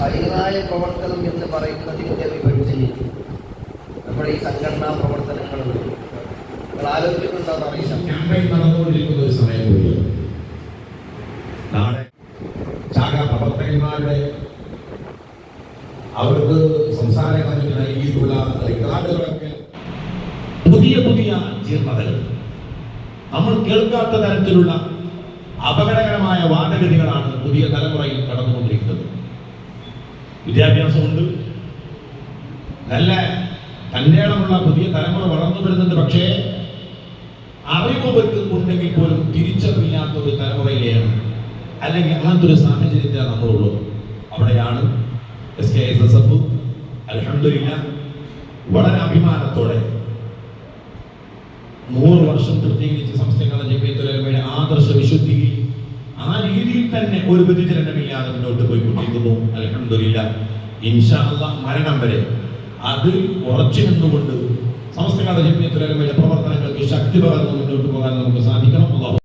ഹൈറായ പ്രവർത്തനം എന്ന് പറയുന്നതിൻ്റെ വിപരീതം നമ്മുടെ ഈ സംഘടനാ പ്രവർത്തനങ്ങളിൽ നിങ്ങൾ ആലോചിക്കുന്നുണ്ടോന്ന് അറിയില്ല. ക്യാമ്പയിൻ നടന്നുകൊണ്ടിരിക്കുന്ന ഒരു സമയം കൂടി നാളെ ശാഖാ പ്രവർത്തകന്മാരുടെ അവർക്ക് സംസാരങ്ങൾക്ക് നൽകിയിട്ടുള്ള റിക്കാർഡുകളൊക്കെ പുതിയ പുതിയ ജീർണതകൾ, നമ്മൾ കേൾക്കാത്ത തരത്തിലുള്ള അപകടകരമായ വാദഗതികളാണ് പുതിയ തലമുറയിൽ കടന്നുകൊണ്ടിരിക്കുന്നത്. വിദ്യാഭ്യാസമുണ്ട്, നല്ല കല്യാണമുള്ള പുതിയ തലമുറ വളർന്നു വരുന്നുണ്ട്. പക്ഷേ അറിവുകൾക്ക് ഉണ്ടെങ്കിൽ പോലും തിരിച്ചറിവില്ലാത്ത ഒരു തലമുറയിലെയാണ്, അല്ലെങ്കിൽ അങ്ങനത്തെ ഒരു സാഹചര്യത്തിലാണ് നമ്മളുള്ളത്. അവിടെയാണ് SKSSF അൽഹംദുലില്ലാഹ് വളരെ അഭിമാനത്തോടെ 100 വർഷം പൂർത്തീകരിച്ച് സംസ്ഥാന ജമിയത്തുൽ ഉലമയുടെ ആദർശ വിശുദ്ധിയിൽ ആ രീതിയിൽ തന്നെ ഒരു വ്യതിചലനമില്ലാതെ മുന്നോട്ട് പോയിക്കൊണ്ടിരിക്കുന്നു. അൽഹംദുലില്ലാഹ് ഇൻഷാ അല്ലാഹ് മരണം വരെ അത് ഉറച്ചു നിന്നുകൊണ്ട് സംസ്ഥാന ജമിയത്തുൽ ഉലമയുടെ പ്രവർത്തനങ്ങൾക്ക് ശക്തി പകർന്ന് മുന്നോട്ട് പോകാൻ നമുക്ക് സാധിക്കണം. അല്ലാഹു